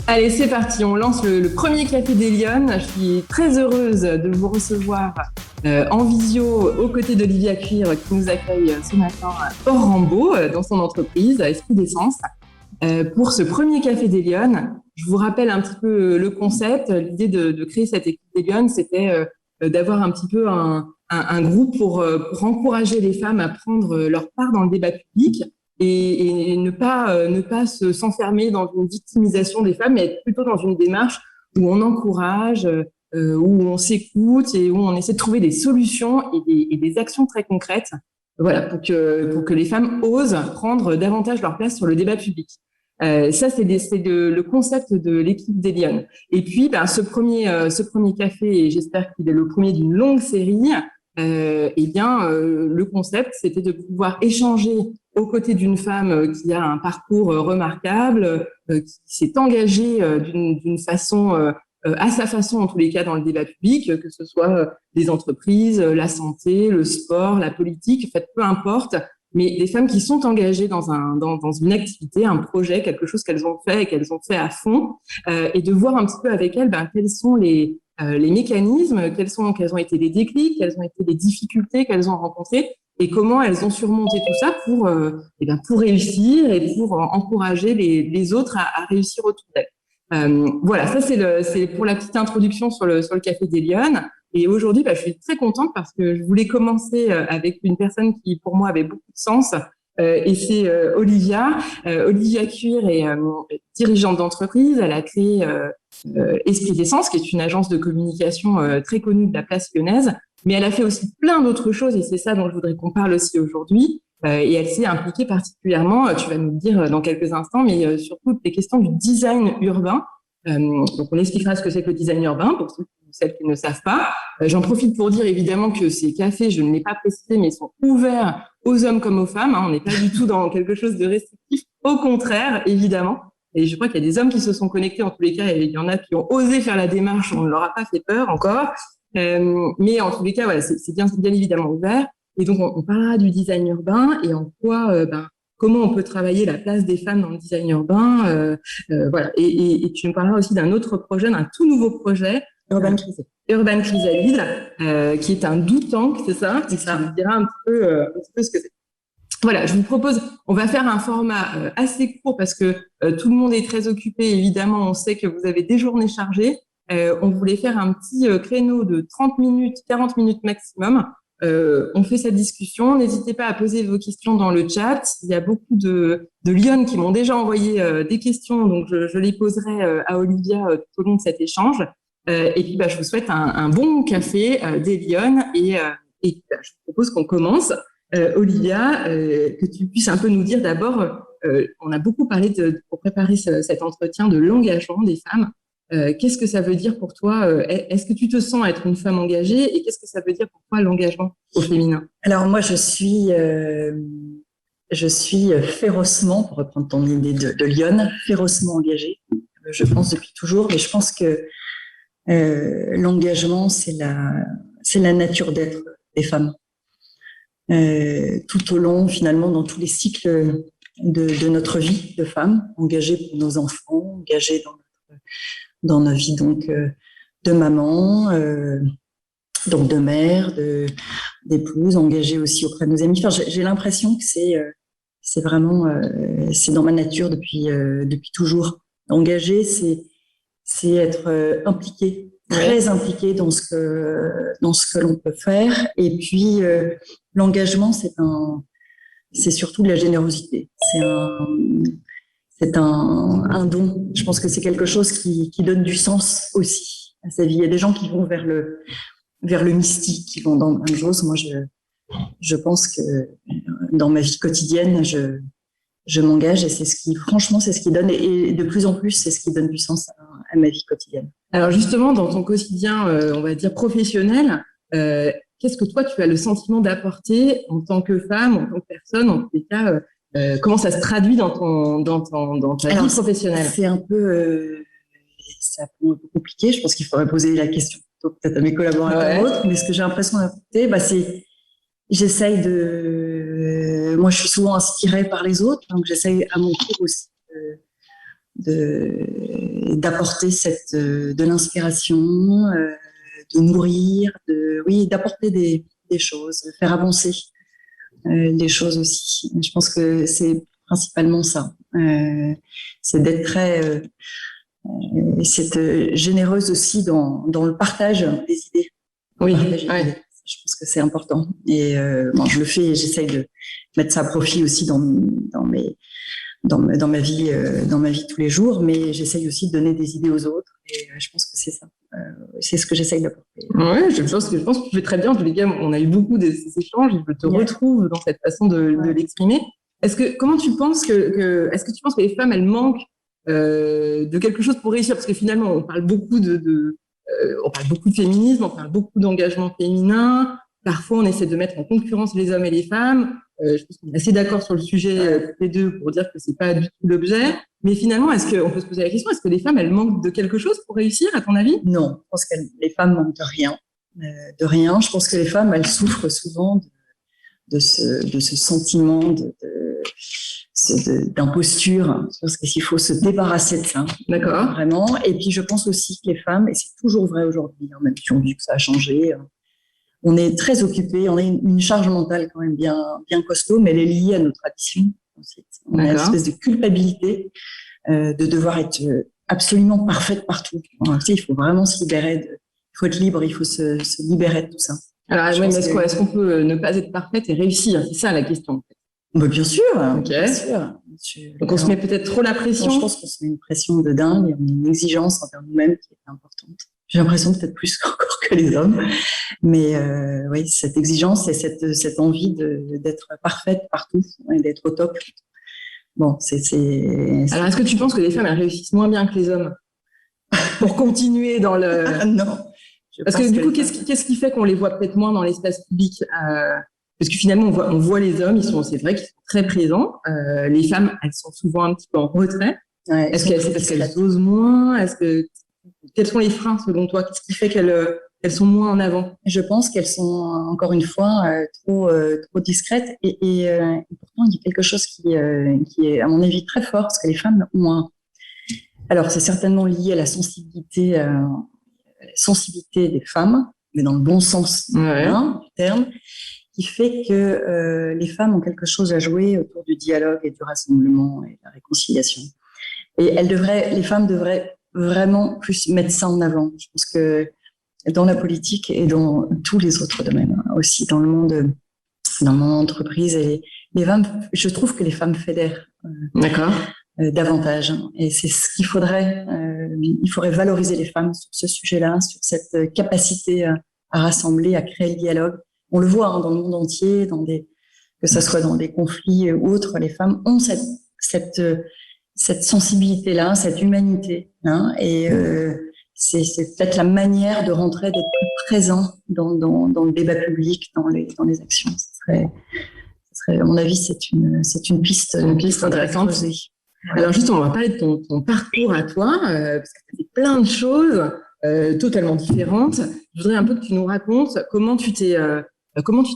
Allez, c'est parti, on lance le premier Café des Lyonnes. Je suis très heureuse de vous recevoir en visio aux côtés d'Olivia Cuir qui nous accueille ce matin hors Rambaud dans son entreprise Esprit d'Essence. Pour ce premier Café des Lyonnes, je vous rappelle un petit peu le concept. L'idée de créer cette équipe des Lyonnes, c'était d'avoir un petit peu un groupe pour encourager les femmes à prendre leur part dans le débat public et ne pas s'enfermer dans une victimisation des femmes, mais être plutôt dans une démarche où on encourage, où on s'écoute et où on essaie de trouver des solutions et des actions très concrètes, voilà, pour que les femmes osent prendre davantage leur place sur le débat public. Ça, c'est le concept de l'équipe des Lyonnes. Et puis, ce premier café, et j'espère qu'il est le premier d'une longue série, le concept, c'était de pouvoir échanger aux côtés d'une femme qui a un parcours remarquable, qui s'est engagée d'une façon, à sa façon en tous les cas dans le débat public, que ce soit les entreprises, la santé, le sport, la politique, en fait, peu importe, mais des femmes qui sont engagées dans une activité, un projet, quelque chose qu'elles ont fait et qu'elles ont fait à fond, et de voir un petit peu avec elles quels sont les mécanismes, quels ont été les déclics, quelles ont été les difficultés qu'elles ont rencontrées et comment elles ont surmonté tout ça pour réussir et pour encourager les autres à réussir autour d'elles. Voilà, ça c'est pour la petite introduction sur le Café des Lyonnes. Et aujourd'hui, je suis très contente parce que je voulais commencer avec une personne qui pour moi avait beaucoup de sens. Et c'est Olivia. Olivia Cuir est dirigeante d'entreprise. Elle a créé Esprit d'Essence, qui est une agence de communication très connue de la place lyonnaise. Mais elle a fait aussi plein d'autres choses et c'est ça dont je voudrais qu'on parle aussi aujourd'hui. Et elle s'est impliquée particulièrement, tu vas nous le dire dans quelques instants, mais surtout les questions du design urbain. Donc on expliquera ce que c'est que le design urbain pour celles qui ne savent pas. J'en profite pour dire évidemment que ces cafés, je ne l'ai pas précisé, mais ils sont ouverts aux hommes comme aux femmes. On n'est pas du tout dans quelque chose de restrictif. Au contraire, évidemment. Et je crois qu'il y a des hommes qui se sont connectés en tous les cas, et il y en a qui ont osé faire la démarche, on ne leur a pas fait peur encore. Mais en tous les cas, voilà, c'est bien évidemment ouvert. Et donc, on parlera du design urbain et en quoi, comment on peut travailler la place des femmes dans le design urbain. Voilà. Et tu nous parleras aussi d'un autre projet, d'un tout nouveau projet, Urban Chrysalide, qui est un do tank, c'est ça? C'est ça. Tu nous diras un petit peu ce que c'est. Voilà, je vous propose, on va faire un format assez court parce que tout le monde est très occupé. Évidemment, on sait que vous avez des journées chargées. On voulait faire un petit créneau de 30 minutes, 40 minutes maximum. On fait cette discussion. N'hésitez pas à poser vos questions dans le chat. Il y a beaucoup de Lyonnes qui m'ont déjà envoyé des questions, donc je les poserai à Olivia tout au long de cet échange. Et puis, je vous souhaite un bon café des Lyonnes et je vous propose qu'on commence. Olivia, que tu puisses un peu nous dire d'abord, on a beaucoup parlé pour préparer cet entretien de l'engagement des femmes. Qu'est-ce que ça veut dire pour toi? Est-ce que tu te sens être une femme engagée et qu'est-ce que ça veut dire pour toi l'engagement au féminin? Alors moi, je suis férocement, pour reprendre ton idée de Lyonne, férocement engagée. Je pense depuis toujours, mais je pense que l'engagement, c'est la nature d'être des femmes. Tout au long, finalement, dans tous les cycles de notre vie de femme, engagée pour nos enfants, engagée dans nos vies donc de maman, donc de mère, d'épouse, engagée aussi auprès de nos amis. Enfin, j'ai l'impression que c'est vraiment c'est dans ma nature depuis toujours. Engagée, c'est être impliquée, très impliquée dans ce que l'on peut faire. Et puis l'engagement, c'est surtout de la générosité. C'est un don. Je pense que c'est quelque chose qui donne du sens aussi à sa vie. Il y a des gens qui vont vers le mystique, qui vont dans plein de choses. Moi, je pense que dans ma vie quotidienne, je m'engage et franchement, c'est ce qui donne, et de plus en plus, c'est ce qui donne du sens à ma vie quotidienne. Alors justement, dans ton quotidien, on va dire professionnel, qu'est-ce que toi, tu as le sentiment d'apporter en tant que femme, en tant que personne, en tous les cas, comment ça se traduit dans ta vie professionnelle? C'est un peu compliqué. Je pense qu'il faudrait poser la question peut-être à mes collaborateurs ou autres, mais ce que j'ai l'impression d'apporter, c'est j'essaye moi, je suis souvent inspirée par les autres, donc j'essaye à mon tour aussi d'apporter de l'inspiration, de nourrir, d'apporter des choses, de faire avancer des choses aussi. Je pense que c'est principalement ça. C'est d'être très généreuse aussi dans le partage des idées. Oui, je pense que c'est important. Et je le fais et j'essaye de mettre ça à profit aussi dans ma vie tous les jours, mais j'essaye aussi de donner des idées aux autres. Et je pense que c'est ça. C'est ce que j'essaye d'apporter. Oui, je pense que tu fais très bien. En tous les cas, on a eu beaucoup de ces échanges. Je te retrouve dans cette façon de l'exprimer. Comment tu penses est-ce que tu penses que les femmes, elles manquent de quelque chose pour réussir? Parce que finalement, on parle beaucoup on parle beaucoup de féminisme, on parle beaucoup d'engagement féminin. Parfois, on essaie de mettre en concurrence les hommes et les femmes. Je pense qu'on est assez d'accord sur le sujet, les deux, pour dire que c'est pas du tout l'objet. Mais finalement, on peut se poser la question, est-ce que les femmes, elles manquent de quelque chose pour réussir, à ton avis? Non, je pense que les femmes manquent de rien. Je pense que les femmes, elles souffrent souvent de ce sentiment d'imposture. Je pense qu'il faut se débarrasser de ça. D'accord. Vraiment. Et puis, je pense aussi que les femmes, et c'est toujours vrai aujourd'hui, même si on dit que ça a changé, on est très occupés, on a une charge mentale quand même bien costaud, mais elle est liée à nos traditions. Ensuite. On a une espèce de culpabilité de devoir être absolument parfaite partout. Alors, il faut vraiment se libérer, il faut être libre, il faut se libérer de tout ça. Alors, est-ce qu'on peut ne pas être parfaite et réussir? C'est ça la question. Bah, bien sûr. Okay. Bien sûr. Donc, on se met peut-être trop la pression. Je pense qu'on se met une pression de dingue, et on a une exigence envers nous-mêmes qui est importante. J'ai l'impression peut-être plus encore que les hommes. Mais oui, cette exigence et cette envie d'être parfaite partout et d'être au top. Bon, Alors, est-ce que tu penses que les femmes, elles réussissent moins bien que les hommes pour continuer dans le... Non. Parce que du coup, qu'est-ce qui fait qu'on les voit peut-être moins dans l'espace public Parce que finalement, on voit les hommes, c'est vrai qu'ils sont très présents. Les femmes, elles sont souvent un petit peu en retrait. Ouais, est-ce qu'elles osent moins? Quels sont les freins selon toi? Qu'est-ce qui fait qu'elles sont moins en avant? Je pense qu'elles sont encore une fois trop discrètes et pourtant il y a quelque chose qui est à mon avis très fort, parce que les femmes ont alors c'est certainement lié à la sensibilité des femmes, mais dans le bon sens du terme, qui fait que les femmes ont quelque chose à jouer autour du dialogue et du rassemblement et de la réconciliation. Et les femmes devraient vraiment plus mettre ça en avant. Je pense que dans la politique et dans tous les autres domaines, aussi dans le monde entreprise, et les femmes, je trouve que les femmes fédèrent davantage. Et c'est ce qu'il faudrait. Il faudrait valoriser les femmes sur ce sujet-là, sur cette capacité à rassembler, à créer le dialogue. On le voit dans le monde entier, que ça soit dans des conflits ou autres, les femmes ont cette sensibilité-là, cette humanité. Et c'est peut-être la manière de rentrer, d'être plus présent dans le débat public, dans les actions. Ce serait, à mon avis, c'est une piste intéressante. Alors justement, on va parler de ton parcours à toi, parce que tu as fait plein de choses totalement différentes. Je voudrais un peu que tu nous racontes comment tu t'es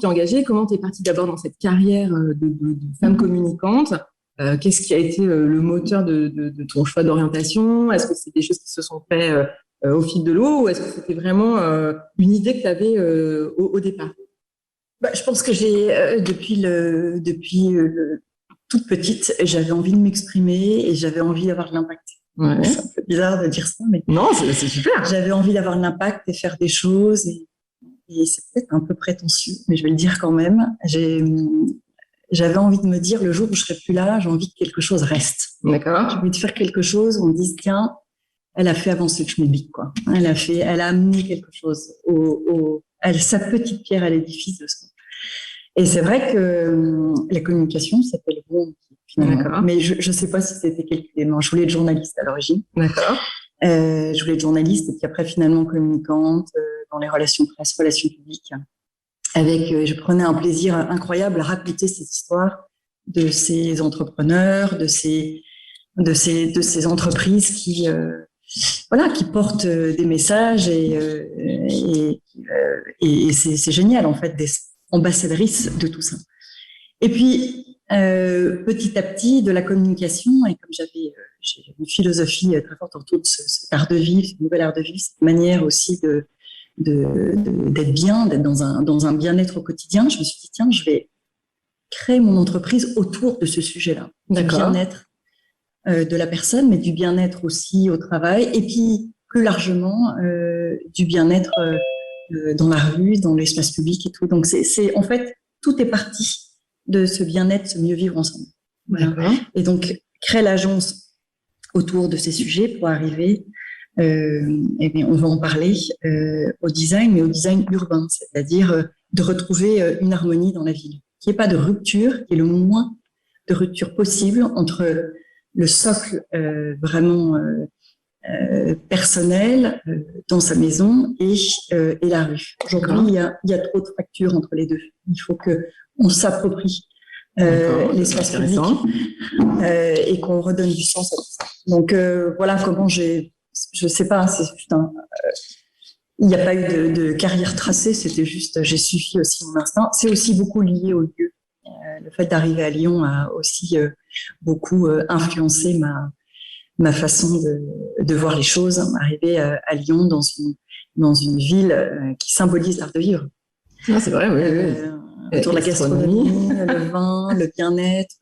engagée, comment tu es partie d'abord dans cette carrière de femme communicante. Qu'est-ce qui a été le moteur de ton choix d'orientation? Est-ce que c'est des choses qui se sont faites au fil de l'eau, ou est-ce que c'était vraiment une idée que tu avais au départ? Je pense que j'ai depuis toute petite, j'avais envie de m'exprimer et j'avais envie d'avoir de l'impact. Ouais. C'est un peu bizarre de dire ça, mais non, c'est super. J'avais envie d'avoir de l'impact et faire des choses, et c'est peut-être un peu prétentieux, mais je vais le dire quand même. J'avais envie de me dire, le jour où je serai plus là, j'ai envie que quelque chose reste. D'accord. J'ai envie de faire quelque chose où on me dise, tiens, elle a fait avancer le schmilblick, quoi. Elle a amené quelque chose sa petite pierre à l'édifice de ce monde. Et c'est vrai que la communication, c'était le bon, finalement. D'accord. Mais je sais pas si c'était quelque élément. Je voulais être journaliste à l'origine. D'accord. Je voulais être journaliste, et puis après, finalement, communicante dans les relations presse, relations publiques. Je prenais un plaisir incroyable à raconter cette histoire de ces entrepreneurs, de ces entreprises qui portent des messages, et c'est génial, en fait, des ambassadrices de tout ça. Et puis, petit à petit de la communication, et comme j'ai une philosophie très forte autour de cet art de vivre, ce nouvel art de vivre, cette manière aussi d'être bien, d'être dans un bien-être au quotidien, je me suis dit, tiens, je vais créer mon entreprise autour de ce sujet-là, du bien-être de la personne, mais du bien-être aussi au travail, et puis plus largement du bien-être dans la rue, dans l'espace public et tout. Donc en fait, tout est parti de ce bien-être, ce mieux vivre ensemble. Voilà. Et donc, créer l'agence autour de ces sujets pour arriver, eh bien, on va en parler au design, mais au design urbain, c'est-à-dire de retrouver une harmonie dans la ville, qu'il n'y ait pas de rupture, qu'il y ait le moins de rupture possible entre le socle vraiment personnel dans sa maison et la rue. Aujourd'hui, il y a trop de fractures entre les deux. Il faut qu'on s'approprie l'espace public et qu'on redonne du sens à tout ça. Donc voilà comment je sais pas, il n'y a pas eu de carrière tracée, c'était juste j'ai suivi aussi mon instinct. C'est aussi beaucoup lié au lieu. Le fait d'arriver à Lyon a aussi beaucoup influencé ma façon de voir les choses. Arriver à Lyon dans une ville qui symbolise l'art de vivre. Ah, c'est vrai, oui. Autour de la gastronomie, le vin, le bien-être.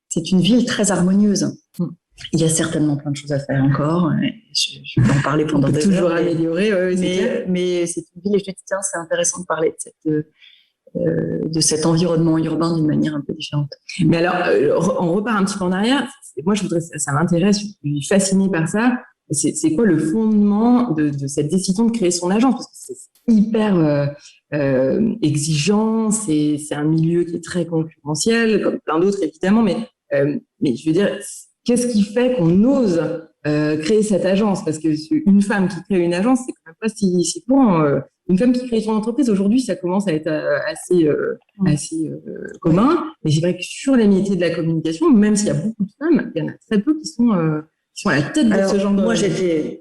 C'est une ville très harmonieuse. Il y a certainement plein de choses à faire encore. Je peux en parler pendant des heures. Toujours améliorer, mais c'est une ville et je me dis, tiens, c'est intéressant de parler de cet environnement urbain d'une manière un peu différente. Mais alors, on repart un petit peu en arrière. Moi, ça m'intéresse, je suis fascinée par ça. C'est quoi le fondement de cette décision de créer son agence? Parce que c'est hyper exigeant, c'est un milieu qui est très concurrentiel, comme plein d'autres évidemment, mais je veux dire, qu'est-ce qui fait qu'on ose créer cette agence? Parce que une femme qui crée une agence, c'est quand même pas si courant. Une femme qui crée son entreprise, aujourd'hui, ça commence à être assez commun. Mais c'est vrai que sur les métiers de la communication, même s'il y a beaucoup de femmes, il y en a très peu qui sont à la tête de ce genre de... Moi, je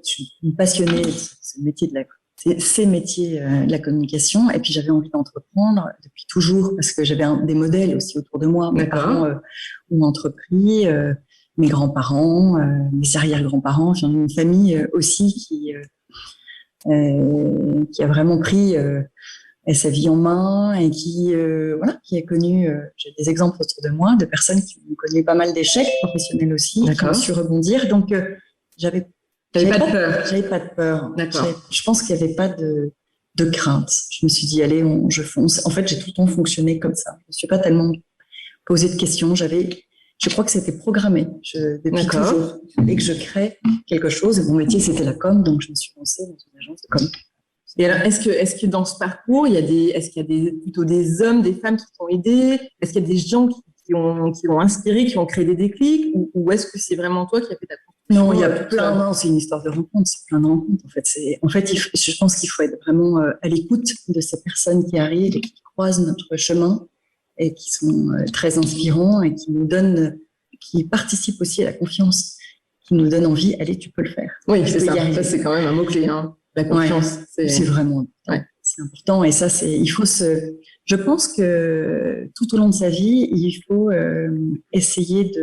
suis une passionnée de ces métiers de la communication. Et puis, j'avais envie d'entreprendre depuis toujours parce que j'avais des modèles aussi autour de moi. Mes parents ont entrepris, mes grands-parents, mes arrière-grands-parents. J'ai une famille aussi qui a vraiment pris sa vie en main et qui a connu, j'ai des exemples autour de moi de personnes qui ont connu pas mal d'échecs professionnels aussi, qui ont su rebondir. Donc, j'avais pas de peur. Je pense qu'il n'y avait pas de crainte. Je me suis dit, allez, je fonce. En fait, j'ai tout le temps fonctionné comme ça. Je ne me suis pas tellement posé de questions. Je crois que c'était programmé depuis toujours. Il fallait que je crée quelque chose. Et mon métier, c'était la com, donc je me suis lancée dans une agence de com. Et alors, est-ce que dans ce parcours, est-ce qu'il y a plutôt des hommes, des femmes qui t'ont aidé? Est-ce qu'il y a des gens qui ont inspiré, qui ont créé des déclics? Ou est-ce que c'est vraiment toi qui as fait ta construction? Non, il y a plein. Non, c'est une histoire de rencontres. C'est plein de rencontres. En fait, je pense qu'il faut être vraiment à l'écoute de ces personnes qui arrivent et qui croisent notre chemin et qui sont très inspirants et qui participent aussi à la confiance, qui nous donnent envie. Allez, tu peux le faire. Oui, c'est ça. Ça, c'est quand même un mot-clé, hein. La confiance. Ouais, c'est vraiment c'est important. Et ça, je pense que tout au long de sa vie, il faut essayer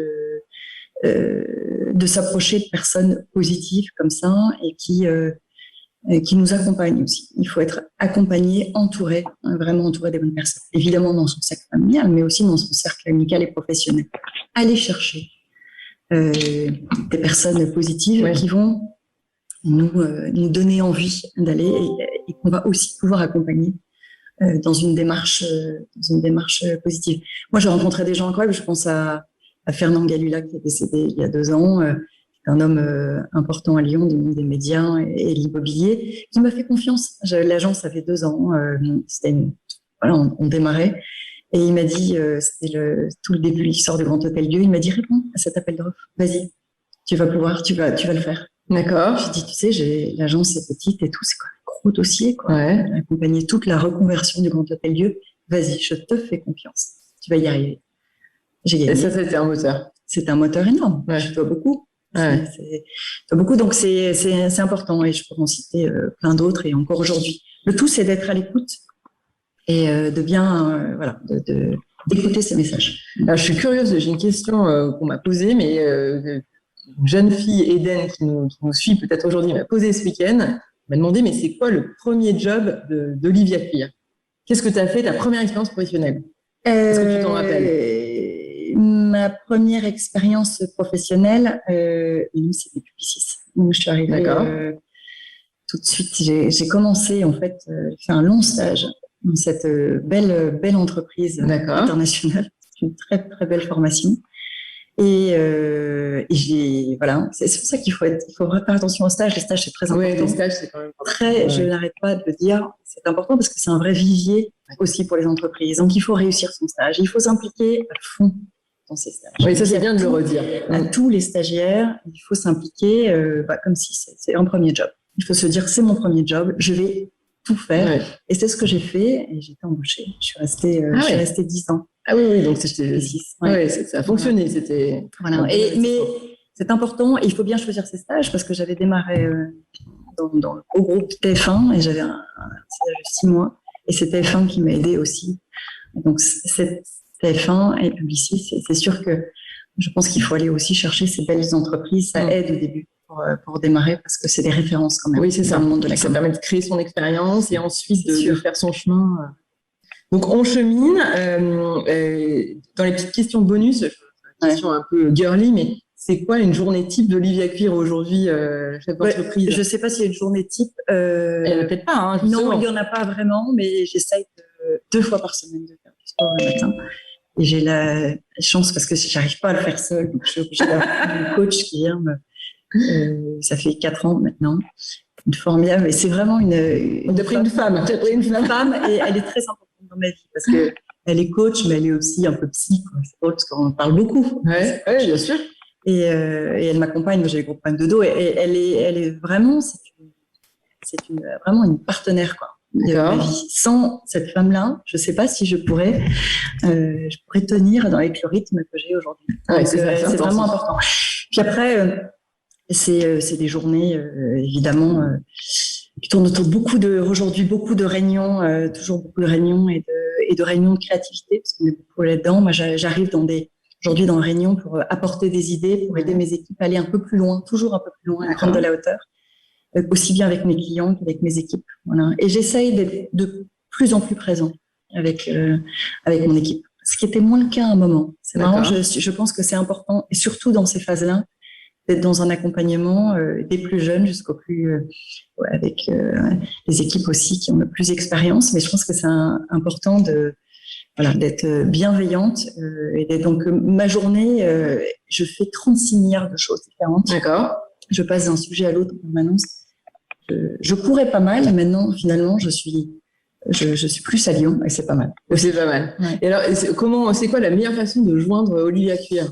de s'approcher de personnes positives comme ça et qui nous accompagnent aussi. Il faut être accompagné, entouré, vraiment entouré des bonnes personnes. Évidemment dans son cercle familial, mais aussi dans son cercle amical et professionnel. Aller chercher des personnes positives qui vont nous donner envie d'aller et qu'on va aussi pouvoir accompagner dans une démarche positive. Moi, j'ai rencontré des gens incroyables. Je pense à Fernand Galula qui est décédé il y a 2 ans, un homme important à Lyon, du monde des médias et l'immobilier, qui m'a fait confiance. L'agence avait 2 ans, on démarrait. Et il m'a dit, c'était tout le début de l'histoire du Grand Hôtel Dieu, il m'a dit, réponds à cet appel d'offres, vas-y, tu vas pouvoir, tu vas le faire. D'accord. J'ai dit, tu sais, l'agence est petite et tout, c'est quoi, un gros dossier, quoi. Ouais. J'ai accompagné toute la reconversion du Grand Hôtel Dieu. Vas-y, je te fais confiance. Tu vas y arriver. J'ai gagné. Et ça, c'était un moteur. C'est un moteur énorme. Ouais. Je dois beaucoup. Ouais. Je dois beaucoup, donc c'est important et je pourrais en citer plein d'autres et encore aujourd'hui. Le tout, c'est d'être à l'écoute et de bien, d'écouter ces messages. Alors, je suis curieuse, j'ai une question qu'on m'a posée, mais une jeune fille, Eden, qui nous suit peut-être aujourd'hui, m'a posé ce week-end, m'a demandé, mais c'est quoi le premier job d'Olivia Cuir? Qu'est-ce que tu as fait, ta première expérience professionnelle? Est-ce que tu t'en rappelles? Ma première expérience professionnelle, c'était Publicis. Donc, je suis arrivée tout de suite. J'ai commencé, en fait, j'ai fait un long stage dans cette belle entreprise internationale. C'est une très, très belle formation. Et voilà, c'est pour ça qu'il faut vraiment faire attention au stage. Les stages, c'est très important. Oui, les stages, c'est quand même très. Je n'arrête pas de le dire. C'est important parce que c'est un vrai vivier aussi pour les entreprises. Donc, il faut réussir son stage. Il faut s'impliquer à fond dans ces stages. Oui, ça, c'est bien de le redire. À tous les stagiaires, il faut s'impliquer comme si c'est un premier job. Il faut se dire, c'est mon premier job, je vais tout faire. Ouais. Et c'est ce que j'ai fait. Et j'ai été embauchée. Je suis restée 10 ans. Ah oui, donc c'était 6. Ouais, ça a fonctionné. Voilà. C'était. Voilà. Mais c'est important. Et il faut bien choisir ses stages parce que j'avais démarré dans le gros groupe TF1 et j'avais un stage de 6 mois. Et c'est TF1 qui m'a aidée aussi. Donc, cette TF1 et Publicis, c'est sûr que je pense qu'il faut aller aussi chercher ces belles entreprises. Ça aide au début pour démarrer parce que c'est des références quand même. Oui, c'est ça. Dans le monde de ça permet de créer son expérience et ensuite de faire son chemin. Donc, on chemine. Dans les petites questions bonus, question un peu girly, mais c'est quoi une journée type d'Olivia Cuir aujourd'hui, chef d'entreprise? Je ne sais pas s'il y a une journée type. Il n'y en a peut-être pas. Hein, non, il n'y en a pas vraiment, mais j'essaye 2 fois par semaine de faire du sport le matin. Et j'ai la chance parce que je n'arrive pas à le faire seule. Donc je suis obligée d'avoir un coach qui vient ça fait 4 ans maintenant. Une formidable. Et c'est vraiment une femme. Une femme et elle est très importante dans ma vie parce qu'elle est coach, mais elle est aussi un peu psy. C'est drôle parce qu'on en parle beaucoup. Oui, bien sûr. Et elle m'accompagne. Moi, j'ai des gros problèmes de dos. Et elle est vraiment, vraiment une partenaire, quoi. De ma vie. Sans cette femme-là, je ne sais pas si je pourrais tenir avec le rythme que j'ai aujourd'hui. Ouais, c'est vraiment important. Puis après, c'est des journées, évidemment, qui tournent autour beaucoup de réunions, toujours beaucoup de réunions et de réunions de créativité, parce qu'on est beaucoup là-dedans. Moi, j'arrive aujourd'hui dans une réunion pour apporter des idées, pour aider mes équipes à aller un peu plus loin, toujours un peu plus loin, à prendre de la hauteur. Aussi bien avec mes clients qu'avec mes équipes. Voilà. Et j'essaye d'être de plus en plus présent avec mon équipe. Ce qui était moins le cas à un moment. C'est marrant, je pense que c'est important, et surtout dans ces phases-là, d'être dans un accompagnement des plus jeunes jusqu'au plus... avec les équipes aussi qui ont le plus d'expérience. Mais je pense que c'est important d'être bienveillante. Et donc, ma journée, je fais 36 milliards de choses différentes. D'accord. Je passe d'un sujet à l'autre en permanence. Je courais pas mal, et maintenant, finalement, je suis plus à Lyon, et c'est pas mal. C'est pas mal. Ouais. Et alors, c'est quoi la meilleure façon de joindre Olivia Cuir?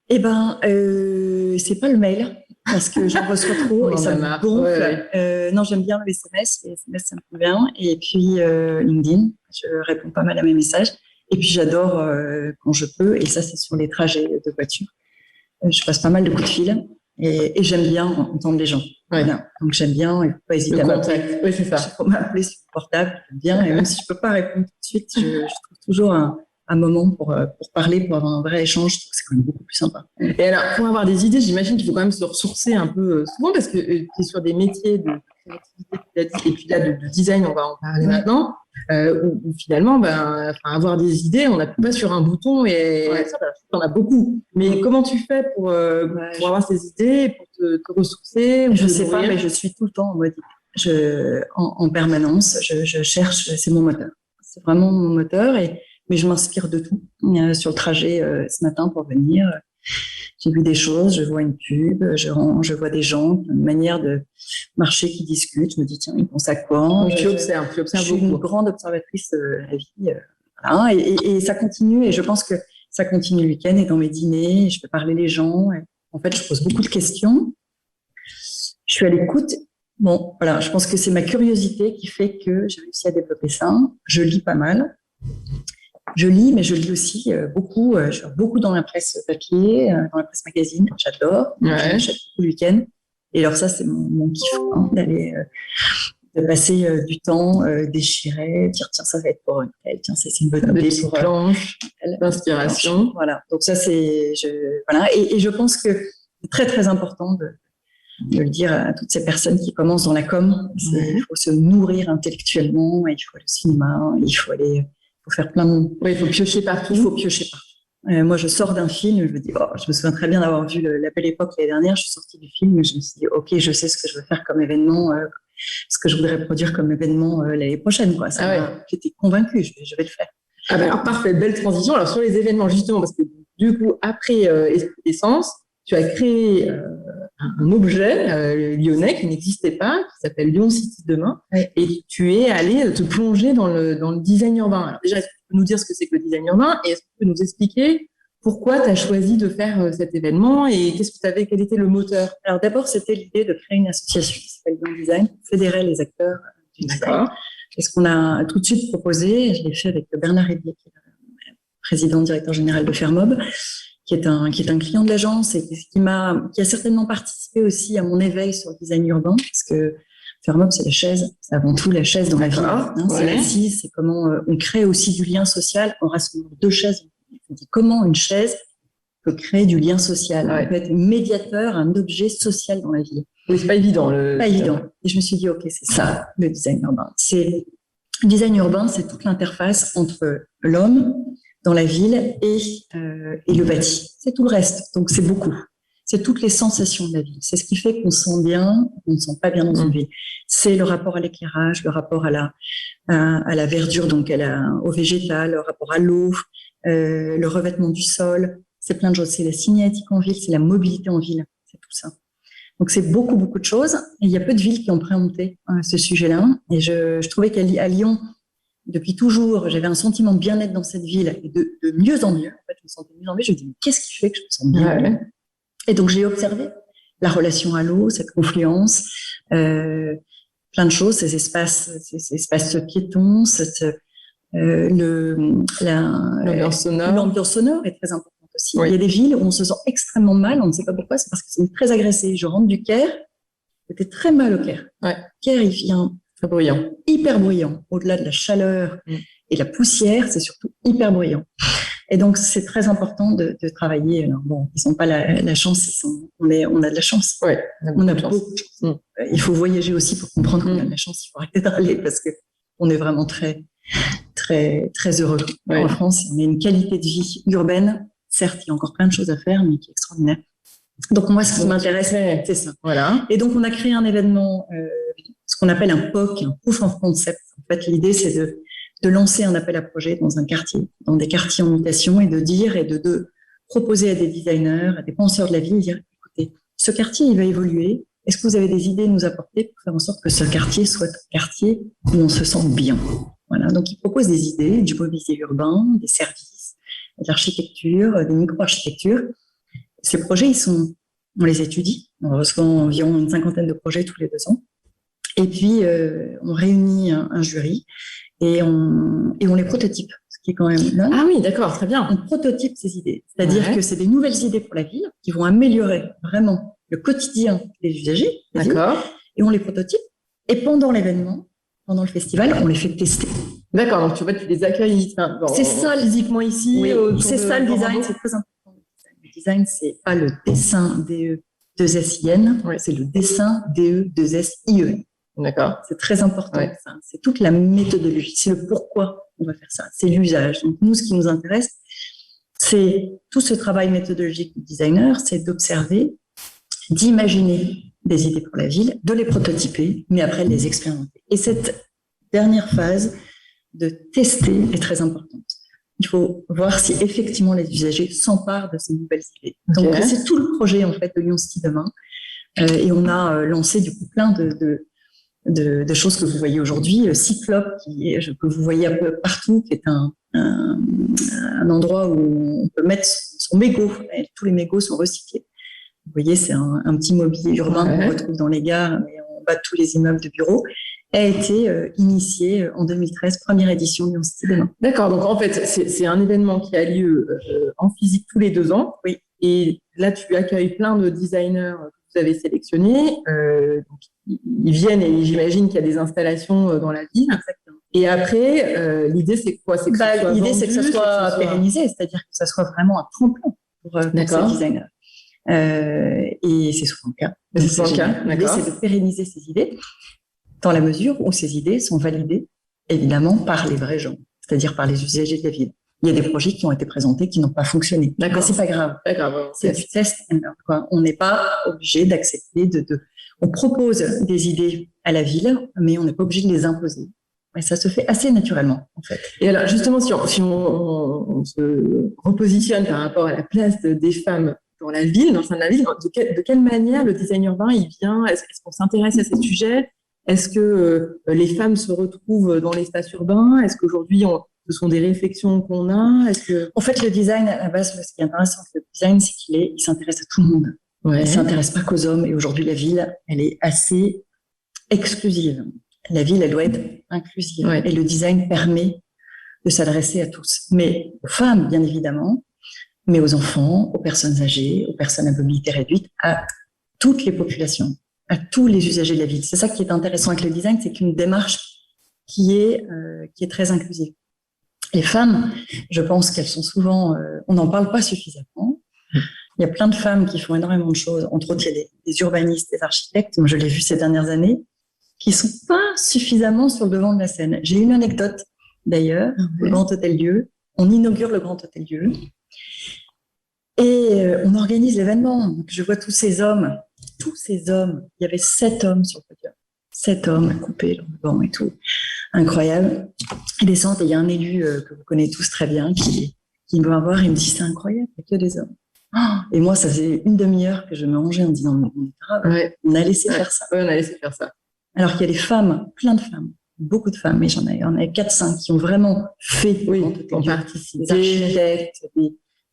Eh ben, c'est pas le mail, parce que j'en reçois trop, et ça me gonfle. Non, j'aime bien le SMS, les SMS, ça me convient. Et puis, LinkedIn, je réponds pas mal à mes messages. Et puis, j'adore quand je peux, et ça, c'est sur les trajets de voiture. Je passe pas mal de coups de fil. Et j'aime bien entendre les gens. Ouais. Voilà. Donc j'aime bien, il ne faut pas hésiter à m'appeler. Oui, c'est ça. Il faut m'appeler sur le portable, j'aime bien. Et même si je ne peux pas répondre tout de suite, je trouve toujours un moment pour parler, pour avoir un vrai échange. Je trouve que c'est quand même beaucoup plus sympa. Et alors, pour avoir des idées, j'imagine qu'il faut quand même se ressourcer un peu souvent parce que tu es sur des métiers de créativité et puis là de design, on va en parler maintenant. Où finalement, avoir des idées, on n'appuie pas sur un bouton et on a beaucoup. Mais comment tu fais pour avoir ces idées, pour te ressourcer? Je ne sais pas, mais je suis tout le temps en mode en permanence. Je cherche, c'est mon moteur. C'est vraiment mon moteur, mais je m'inspire de tout. Sur le trajet ce matin pour venir, j'ai vu des choses, je vois une pub, je vois des gens, une manière de marcher qui discutent. Je me dis, tiens, ils pensent à quoi? Tu observes beaucoup. Je suis une grande observatrice de la vie. Voilà, et ça continue, et je pense que ça continue le week-end et dans mes dîners. Je peux parler les gens. En fait, je pose beaucoup de questions. Je suis à l'écoute. Bon, voilà, je pense que c'est ma curiosité qui fait que j'ai réussi à développer ça. Je lis pas mal. Je lis, mais je lis aussi beaucoup. Je suis beaucoup dans la presse papier, dans la presse magazine. J'adore. J'achète beaucoup le week-end. Et alors ça, c'est mon kiff, d'aller de passer du temps, déchirer, dire tiens, ça va être pour elle, tiens, c'est une bonne idée pour planche d'inspiration. Voilà. Donc ça, voilà. Et je pense que c'est très, très important de le dire à toutes ces personnes qui commencent dans la com. Il faut se nourrir intellectuellement, il faut aller au cinéma, il faut faire plein de... Oui, il faut piocher partout. Il faut piocher partout. Moi, je sors d'un film, je me dis, je me souviens très bien d'avoir vu La Belle Époque l'année dernière, je suis sortie du film et je me suis dit, ok, je sais ce que je veux faire comme événement, ce que je voudrais produire comme événement l'année prochaine. Quoi. J'étais convaincue, je vais le faire. Ah ben alors, parfait, belle transition. Alors, sur les événements, justement, parce que du coup, après Esprit d'Essence, tu as créé un objet lyonnais qui n'existait pas, qui s'appelle Lyon City Demain, et tu es allé te plonger dans le design urbain. Alors déjà, est-ce que tu peux nous dire ce que c'est que le design urbain, et est-ce que tu peux nous expliquer pourquoi tu as choisi de faire cet événement et quel était le moteur? Alors d'abord, c'était l'idée de créer une association qui s'appelle Lyon Design, fédérer les acteurs du design. Et ce qu'on a tout de suite proposé, je l'ai fait avec Bernard Hédier, qui est le président directeur général de Fermob, qui est un client de l'agence et qui a certainement participé aussi à mon éveil sur le design urbain, parce que Fermob, c'est la chaise, c'est avant tout la chaise dans la vie. C'est l'assise, c'est comment on crée aussi du lien social en rassemblant deux chaises. On dit comment une chaise peut créer du lien social, peut être médiateur, un objet social dans la ville. Oui, c'est pas évident. Pas évident. Et je me suis dit, ok, c'est ça, le design urbain. Le design urbain, c'est toute l'interface entre l'homme dans la ville et le bâti. C'est tout le reste. Donc, c'est beaucoup. C'est toutes les sensations de la ville. C'est ce qui fait qu'on se sent bien, qu'on ne se sent pas bien dans une ville. C'est le rapport à l'éclairage, le rapport à la verdure, donc au végétal, le rapport à l'eau, le revêtement du sol. C'est plein de choses. C'est la signalétique en ville, c'est la mobilité en ville. C'est tout ça. Donc, c'est beaucoup, beaucoup de choses. Et il y a peu de villes qui ont préempté ce sujet-là. Et je trouvais qu'à Lyon, depuis toujours, j'avais un sentiment de bien-être dans cette ville et de mieux en mieux. En fait, je me sentais de mieux en mieux. Je me dis, qu'est-ce qui fait que je me sens bien? Et donc, j'ai observé la relation à l'eau, cette confluence, plein de choses, ces espaces piétons, l'ambiance sonore est très importante aussi. Il y a des villes où on se sent extrêmement mal, on ne sait pas pourquoi, c'est parce que c'est très agressé. Je rentre du Caire, j'étais très mal au Caire. Caire, il vient très bruyant, hyper bruyant. Au-delà de la chaleur et la poussière, c'est surtout hyper bruyant. Et donc, c'est très important de travailler. Alors, bon, ils n'ont pas la chance, on a de la chance. On a beaucoup de chance. Il faut voyager aussi pour comprendre qu'on a de la chance. Il faut arrêter de râler parce qu'on est vraiment très, très, très heureux en France. On a une qualité de vie urbaine. Certes, il y a encore plein de choses à faire, mais qui est extraordinaire. Donc, moi, ce qui m'intéresse, c'est ça. Voilà. Et donc, on a créé un événement, ce qu'on appelle un POC, un Proof of Concept. En fait, l'idée, c'est de lancer un appel à projet dans un quartier, dans des quartiers en mutation, et de dire et de proposer à des designers, à des penseurs de la ville, de dire, écoutez, ce quartier, il va évoluer. Est-ce que vous avez des idées à nous apporter pour faire en sorte que ce quartier soit un quartier où on se sent bien? Voilà. Donc, ils proposent des idées, du mobilier urbain, des services, de l'architecture, des micro-architectures. Ces projets, on les étudie. On reçoit environ une 50aine de projets tous les 2 ans. Et puis, on réunit un jury et on les prototype, ce qui est quand même là. Ah oui, d'accord, très bien. On prototype ces idées. C'est-à-dire que c'est des nouvelles idées pour la ville qui vont améliorer vraiment le quotidien des usagers. D'accord. Et on les prototype. Et pendant l'événement, pendant le festival, on les fait tester. D'accord, donc tu les accueilles. C'est ça physiquement ici. Oui, c'est ça le design, c'est très important. Le design, c'est pas le dessin DE2SIN, c'est le dessin DE2SIEN. D'accord. C'est très important. Ça. C'est toute la méthodologie. C'est le pourquoi on va faire ça. C'est l'usage. Donc, nous, ce qui nous intéresse, c'est tout ce travail méthodologique du designer, c'est d'observer, d'imaginer des idées pour la ville, de les prototyper, mais après de les expérimenter. Et cette dernière phase de tester est très importante. Il faut voir si effectivement les usagers s'emparent de ces nouvelles idées. Donc, c'est tout le projet en fait de Lyon City Demain. Et on a lancé du coup plein de choses que vous voyez aujourd'hui. Cyclope, que vous voyez un peu partout, qui est un endroit où on peut mettre son mégot. Tous les mégots sont recyclés. Vous voyez, c'est un petit mobilier urbain qu'on retrouve dans les gares, mais en bas de tous les immeubles de bureaux, a été initié en 2013, première édition de Lyon City Demain. D'accord, donc en fait, c'est un événement qui a lieu en physique tous les 2 ans. Oui. Et là, tu accueilles plein de designers vous avez sélectionnés, donc, ils viennent et j'imagine qu'il y a des installations dans la ville. Exactement. Et après, l'idée, c'est quoi? C'est que l'idée, c'est que ça soit pérennisé, c'est-à-dire que ça soit vraiment un tremplin pour ces designers. Et c'est souvent le cas. L'idée, c'est de pérenniser ces idées dans la mesure où ces idées sont validées, évidemment, par les vrais gens, c'est-à-dire par les usagers de la ville. Il y a des projets qui ont été présentés qui n'ont pas fonctionné. D'accord. C'est pas grave. C'est du test and learn, quoi. On n'est pas obligé d'accepter on propose des idées à la ville, mais on n'est pas obligé de les imposer. Et ça se fait assez naturellement, en fait. Et alors, justement, si on se repositionne par rapport à la place des femmes dans la ville, dans le sein de la ville, de quelle manière le design urbain, il vient? Est-ce qu'on s'intéresse à ces sujets? Est-ce que les femmes se retrouvent dans l'espace urbain? Est-ce qu'aujourd'hui, ce sont des réflexions qu'on a? En fait, le design, à la base, ce qui est intéressant avec le design, c'est qu'il s'intéresse à tout le monde. Ouais. Il ne s'intéresse pas qu'aux hommes. Et aujourd'hui, la ville, elle est assez exclusive. La ville, elle doit être inclusive. Ouais. Et le design permet de s'adresser à tous. Mais aux femmes, bien évidemment, mais aux enfants, aux personnes âgées, aux personnes à mobilité réduite, à toutes les populations, à tous les usagers de la ville. C'est ça qui est intéressant avec le design, c'est qu'une démarche qui est très inclusive. Les femmes, je pense qu'elles sont souvent... on n'en parle pas suffisamment. Il y a plein de femmes qui font énormément de choses. Entre autres, il y a des urbanistes, des architectes, moi je l'ai vu ces dernières années, qui ne sont pas suffisamment sur le devant de la scène. J'ai une anecdote, d'ailleurs, au Grand Hôtel Dieu. On inaugure le Grand Hôtel Dieu. Et on organise l'événement. Donc, je vois tous ces hommes. Il y avait 7 hommes sur le podium. 7 hommes coupés dans le banc et tout. Incroyable. Ils descendent et il y a un élu que vous connaissez tous très bien qui me va voir et me dit c'est incroyable, il n'y a que des hommes. Et moi, ça faisait une demi-heure que je me rangeais en disant mais on est grave. On a laissé faire ça. Ouais, on a laissé faire ça. Alors qu'il y a des femmes, plein de femmes, beaucoup de femmes, mais il y en a 4-5 qui ont vraiment fait qui ont participé. Des architectes,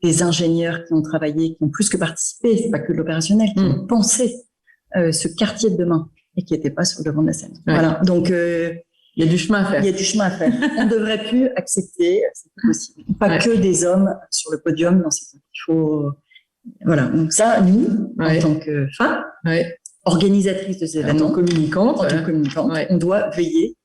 des ingénieurs qui ont travaillé, qui ont plus que participé, c'est pas que de l'opérationnel, qui ont pensé ce quartier de demain et qui n'étaient pas sur le devant de la scène. Ouais. Voilà. Donc, il y a du chemin à faire. Il y a du chemin à faire. On ne devrait plus accepter, c'est possible, pas que des hommes sur le podium dans ces temps. Il faut, voilà. Donc ça, nous, en tant que femmes, organisatrices de ces événements, en tant que communicantes, on doit veiller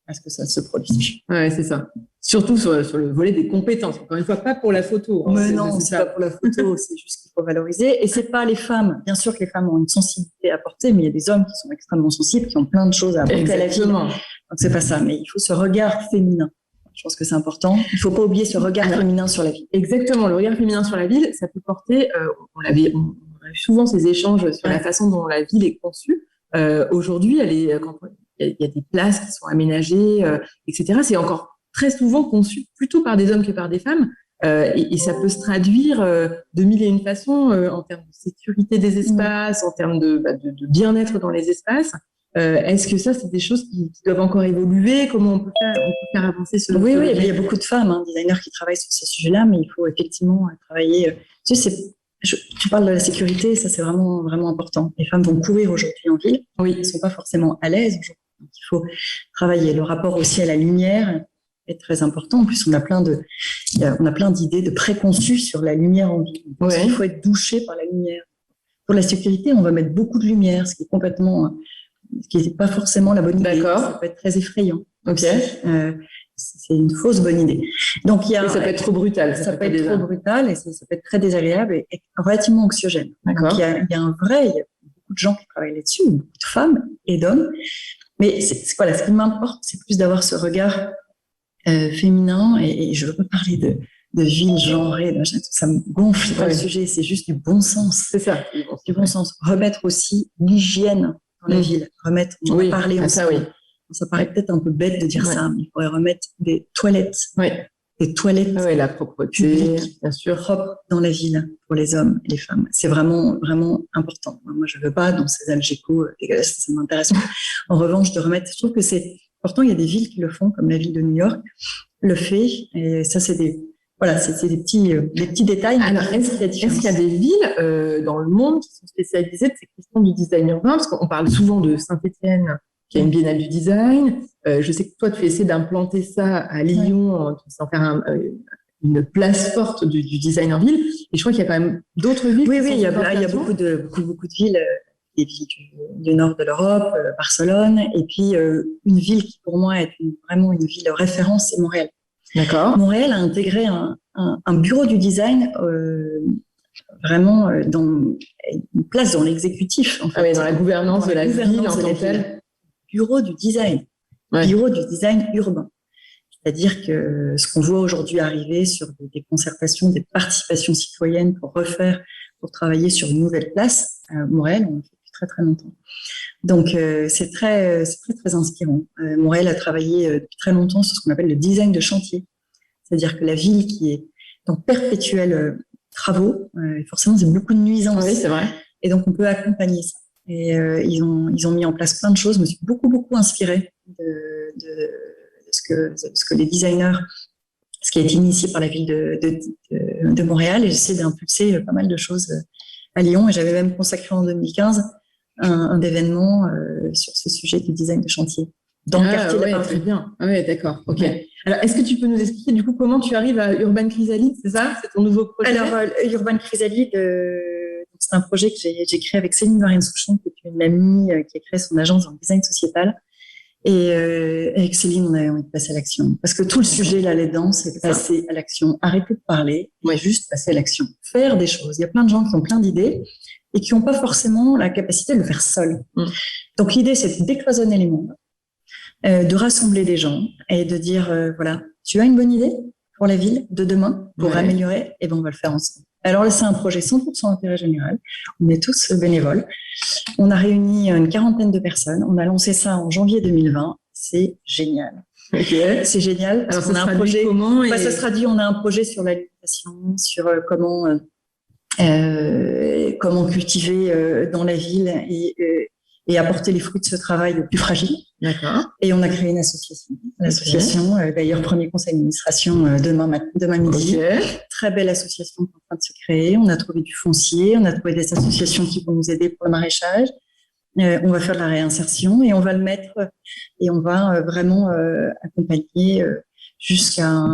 à ce que ça se produise. Ouais, c'est ça. Surtout sur le volet des compétences. Encore une fois, pas pour la photo. Mais non, c'est pas pour la photo. C'est juste qu'il faut valoriser. Et c'est pas les femmes. Bien sûr que les femmes ont une sensibilité à apporter, mais il y a des hommes qui sont extrêmement sensibles, qui ont plein de choses à apporter à la vie. Donc c'est pas ça. Mais il faut ce regard féminin. Je pense que c'est important. Il faut pas oublier ce regard féminin sur la ville. Exactement. Le regard féminin sur la ville, ça peut porter. On a eu souvent ces échanges sur la façon dont la ville est conçue. Aujourd'hui, il y a des places qui sont aménagées, etc. C'est encore très souvent conçu plutôt par des hommes que par des femmes. Et ça peut se traduire de mille et une façons en termes de sécurité des espaces, en termes de bien-être dans les espaces. Est-ce que ça, c'est des choses qui doivent encore évoluer? Comment on peut faire avancer ce Oui, il y a beaucoup de femmes, designers qui travaillent sur ces sujets-là, mais il faut effectivement travailler. Tu parles de la sécurité, ça c'est vraiment, vraiment important. Les femmes vont courir aujourd'hui en ville. Oui, elles ne sont pas forcément à l'aise aujourd'hui. Donc, il faut travailler. Le rapport aussi à la lumière est très important. En plus, on a plein d'idées de préconçues sur la lumière en ville. Il faut être douché par la lumière. Pour la sécurité, on va mettre beaucoup de lumière, ce qui n'est pas forcément la bonne idée. D'accord. Ça peut être très effrayant. Ok. C'est une fausse bonne idée. Donc, ça peut être trop brutal. Ça peut être trop brutal et ça peut être très désagréable et relativement anxiogène. D'accord. Donc, il y a beaucoup de gens qui travaillent là-dessus, beaucoup de femmes et d'hommes. Mais ce qui m'importe, c'est plus d'avoir ce regard féminin et je veux pas parler de ville genrée, ça me gonfle, c'est pas le sujet, c'est juste du bon sens. C'est ça. Du bon sens. Remettre aussi l'hygiène dans la ville. On va parler ensemble. Ça paraît peut-être un peu bête de dire ça, mais il faudrait remettre des toilettes. Des toilettes. La propreté, bien sûr. Propres dans la ville pour les hommes et les femmes. C'est vraiment, vraiment important. Moi, je veux pas dans ces algécos dégueulasses, ça m'intéresse pas. En revanche, de remettre, je trouve que c'est important. Il y a des villes qui le font, comme la ville de New York le fait. Et ça, c'est des petits détails. Alors, est-ce qu'il y a des villes dans le monde qui sont spécialisées de ces questions du design urbain? Parce qu'on parle souvent de Saint-Étienne, qui a une biennale du design. Je sais que toi, tu essaies d'implanter ça à Lyon, sans faire une place forte du design en ville. Et je crois qu'il y a quand même d'autres villes. Oui, il y a beaucoup de villes des villes du nord de l'Europe, Barcelone, et puis une ville qui pour moi est vraiment une ville référence, c'est Montréal. D'accord. Montréal a intégré un bureau du design vraiment dans une place dans l'exécutif. En fait. Ah oui, dans la gouvernance de la ville en tant que telle. Bureau du design, bureau du design urbain. C'est-à-dire que ce qu'on voit aujourd'hui arriver sur des concertations, des participations citoyennes pour travailler sur une nouvelle place, à Montréal, on le fait depuis très très longtemps. Donc c'est très inspirant. Montréal a travaillé depuis très longtemps sur ce qu'on appelle le design de chantier. C'est-à-dire que la ville qui est en perpétuels travaux, forcément c'est beaucoup de nuisances. Oui, c'est vrai. Et donc on peut accompagner ça. Et ils ont mis en place plein de choses. Je me suis beaucoup inspirée de ce que les designers, ce qui a été initié par la ville de Montréal, et j'essaie d'impulser pas mal de choses à Lyon. Et j'avais même consacré en 2015 un événement sur ce sujet du design de chantier dans le quartier de la Peinture. Très bien. Ah oui, d'accord. Ok. Ouais. Alors, est-ce que tu peux nous expliquer du coup comment tu arrives à Urban Chrysalide, c'est ça? C'est ton nouveau projet? Alors, Urban Chrysalide, c'est un projet que j'ai créé avec Céline Varenne-Souchon, qui est une amie qui a créé son agence en design sociétal. Et avec Céline, on a envie de passer à l'action. Parce que tout le sujet là-dedans, c'est de passer à l'action. Arrêter de parler, juste passer à l'action. Faire des choses. Il y a plein de gens qui ont plein d'idées et qui n'ont pas forcément la capacité de le faire seuls. Donc l'idée, c'est de décloisonner les mondes, de rassembler des gens et de dire, voilà, tu as une bonne idée pour la ville de demain, pour améliorer, et ben on va le faire ensemble. Alors là, c'est un projet 100% intérêt général. On est tous bénévoles. On a réuni une 40aine de personnes. On a lancé ça en janvier 2020. C'est génial. Okay. C'est génial. Alors, ça se traduit comment ça se traduit, on a un projet sur l'alimentation, sur comment cultiver dans la ville et apporter les fruits de ce travail aux plus fragiles. D'accord. Et on a créé une association. L'association, d'ailleurs, premier conseil d'administration demain midi. Okay. Très belle association qui est en train de se créer. On a trouvé du foncier, on a trouvé des associations qui vont nous aider pour le maraîchage. On va faire de la réinsertion et on va le mettre et on va vraiment accompagner jusqu'à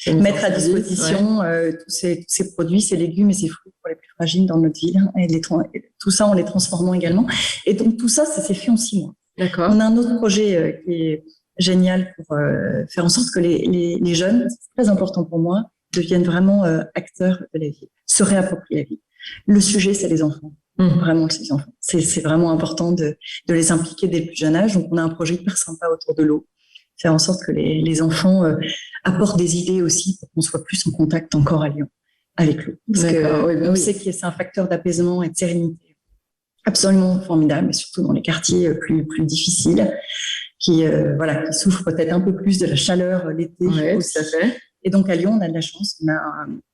mettre à disposition tous ces produits, ces légumes et ces fruits pour les plus fragiles dans notre ville. Et tout ça, en les transformant également. Et donc, tout ça, ça s'est fait en 6 mois. D'accord. On a un autre projet qui est génial pour faire en sorte que les jeunes, c'est très important pour moi, deviennent vraiment acteurs de la ville, se réapproprient la ville. Le sujet, c'est les enfants. Vraiment, c'est les enfants. C'est vraiment important de les impliquer dès le plus jeune âge. Donc, on a un projet hyper sympa autour de l'eau. Faire en sorte que les enfants apportent des idées aussi pour qu'on soit plus en contact encore à Lyon avec l'eau. Parce qu'on sait que c'est un facteur d'apaisement et de sérénité absolument formidable, mais surtout dans les quartiers plus difficiles, qui souffrent peut-être un peu plus de la chaleur l'été. Ouais, tout à fait. Et donc à Lyon, on a de la chance,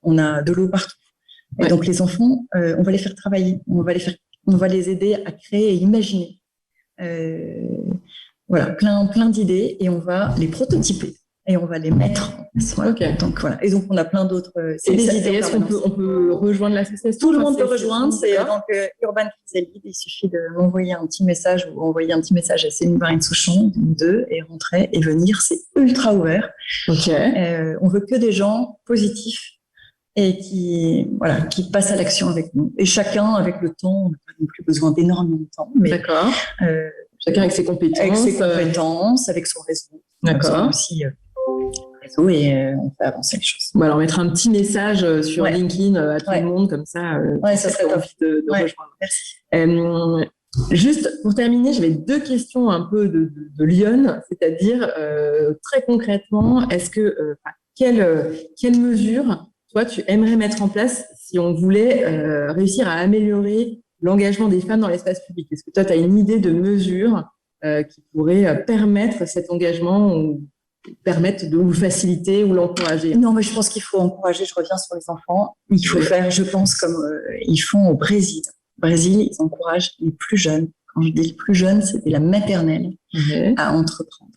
on a de l'eau partout. Et donc les enfants, on va les faire travailler, on va les aider à créer et imaginer. Plein d'idées et on va les prototyper et on va les mettre en place. Voilà. Okay. Donc voilà. Et donc on a plein d'autres. C'est des idées. Est-ce qu'on peut rejoindre l'association? Tout le monde peut rejoindre. C'est donc Urban Chrysalide. Il suffit de m'envoyer un petit message ou envoyer un petit message à Céline Varenne-Souchon, 2, et rentrer et venir. C'est ultra ouvert. Okay. On veut que des gens positifs et qui passent à l'action avec nous. Et chacun avec le temps. On n'a pas non plus besoin d'énormément de temps. Mais, d'accord. Chacun avec ses compétences. Avec ses compétences, avec son réseau. D'accord. Aussi réseau et on fait avancer les choses. Bon, alors mettre un petit message sur LinkedIn à tout le monde, comme ça, ça serait envie de rejoindre. Merci. Juste pour terminer, j'avais 2 questions un peu de Lyon, c'est-à-dire très concrètement, est-ce que quelle mesure toi tu aimerais mettre en place si on voulait réussir à améliorer l'engagement des femmes dans l'espace public? Est-ce que toi, tu as une idée de mesure qui pourrait permettre cet engagement ou permettre de vous faciliter ou l'encourager? Non, mais je pense qu'il faut encourager. Je reviens sur les enfants. Il faut faire, je pense, comme ils font au Brésil. Au Brésil, ils encouragent les plus jeunes. Quand je dis les plus jeunes, c'est de la maternelle à entreprendre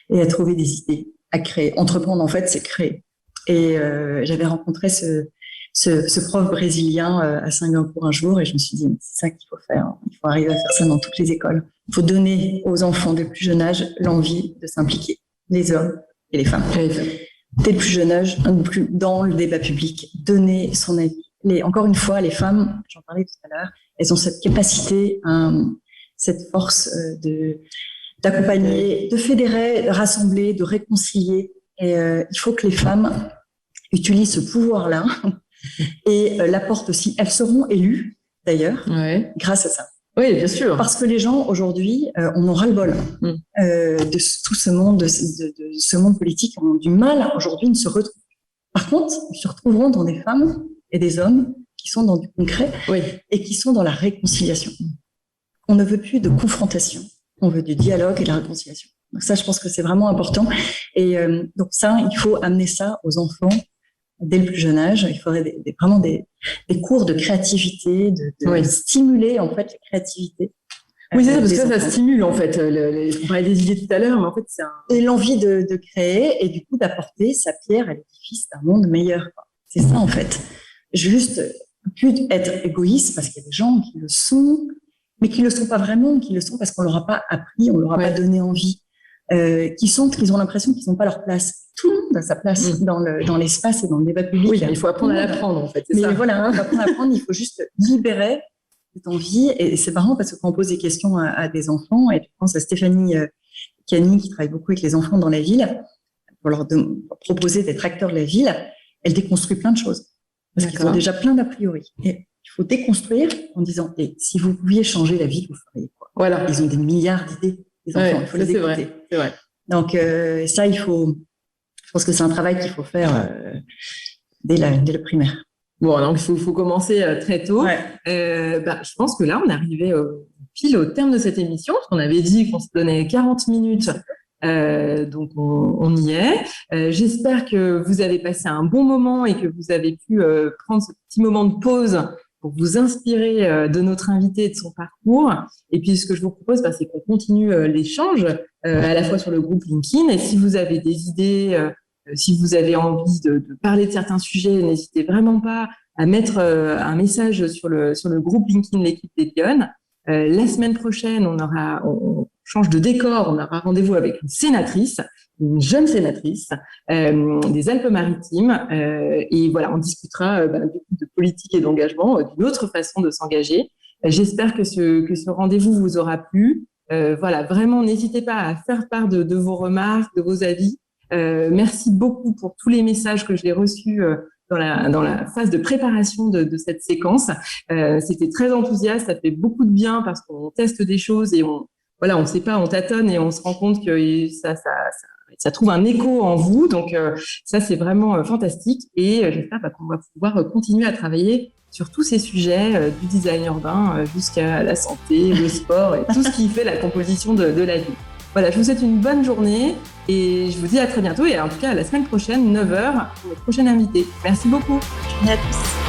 et à trouver des idées, à créer. Entreprendre, en fait, c'est créer. Et j'avais rencontré ce prof brésilien à Singapour un jour et je me suis dit, c'est ça qu'il faut faire. Il faut arriver à faire ça dans toutes les écoles. Il faut donner aux enfants dès le plus jeune âge l'envie de s'impliquer, les hommes et les femmes. Dès le plus jeune âge, dans le débat public, donner son avis, encore une fois, les femmes, j'en parlais tout à l'heure, elles ont cette capacité, cette force d'accompagner, de fédérer, de rassembler, de réconcilier. Et il faut que les femmes utilisent ce pouvoir-là et l'apportent aussi. Elles seront élues, d'ailleurs, grâce à ça. Oui, bien sûr. Parce que les gens, aujourd'hui, on en ras-le-bol de tout ce monde, de ce monde politique, ont du mal, aujourd'hui, ne se retrouvent. Par contre, ils se retrouveront dans des femmes et des hommes qui sont dans du concret et qui sont dans la réconciliation. On ne veut plus de confrontation, on veut du dialogue et de la réconciliation. Donc ça, je pense que c'est vraiment important. Et donc ça, il faut amener ça aux enfants dès le plus jeune âge. Il faudrait vraiment des cours de créativité, de stimuler en fait la créativité. Oui, c'est ça, parce que ça stimule en fait. On parlait des idées tout à l'heure, mais en fait, c'est et l'envie de créer et du coup d'apporter sa pierre à l'édifice d'un monde meilleur. C'est ça en fait. Juste plus être égoïste, parce qu'il y a des gens qui le sont, mais qui le sont pas vraiment, qui le sont parce qu'on leur a pas appris, on leur a pas donné envie, qu'ils ont l'impression qu'ils n'ont pas leur place. Tout le monde a sa place dans l'espace et dans le débat public. Oui, il faut apprendre à l'apprendre en fait. Mais voilà, il faut apprendre à l'apprendre, il faut juste libérer cette envie. Et c'est marrant parce que quand on pose des questions à des enfants, et je pense à Stéphanie Cani qui travaille beaucoup avec les enfants dans la ville, pour leur proposer d'être acteurs de la ville, elle déconstruit plein de choses. Parce qu'ils ont déjà plein d'a priori. Et il faut déconstruire en disant si vous pouviez changer la ville, vous feriez quoi? Voilà. Ils ont des milliards d'idées, les enfants. Il faut les écouter. C'est vrai. Donc, ça, je pense que c'est un travail qu'il faut faire dès le primaire. Bon, donc il faut commencer très tôt. Je pense que là, on est arrivé pile au terme de cette émission, parce qu'on avait dit qu'on se donnait 40 minutes. Donc on y est. J'espère que vous avez passé un bon moment et que vous avez pu prendre ce petit moment de pause pour vous inspirer de notre invité et de son parcours. Et puis ce que je vous propose, c'est qu'on continue l'échange à la fois sur le groupe LinkedIn. Et si vous avez des idées, si vous avez envie de parler de certains sujets, n'hésitez vraiment pas à mettre un message sur le groupe LinkedIn L'équipe des Lyonnes. La semaine prochaine, on change de décor, on aura rendez-vous avec une jeune sénatrice des Alpes-Maritimes, et voilà, on discutera de politique et d'engagement, d'une autre façon de s'engager. J'espère que ce rendez-vous vous aura plu. Voilà, vraiment, n'hésitez pas à faire part de vos remarques, de vos avis. Merci beaucoup pour tous les messages que j'ai reçus dans la phase de préparation de cette séquence. C'était très enthousiaste, ça fait beaucoup de bien parce qu'on teste des choses et on ne sait pas, on tâtonne et on se rend compte que ça trouve un écho en vous. Donc ça, c'est vraiment fantastique et j'espère qu'on va pouvoir continuer à travailler sur tous ces sujets du design urbain jusqu'à la santé, le sport et tout ce qui fait la composition de la vie. Voilà, je vous souhaite une bonne journée et je vous dis à très bientôt et en tout cas à la semaine prochaine, 9h, pour notre prochaine invité. Merci beaucoup. Bonne journée à tous.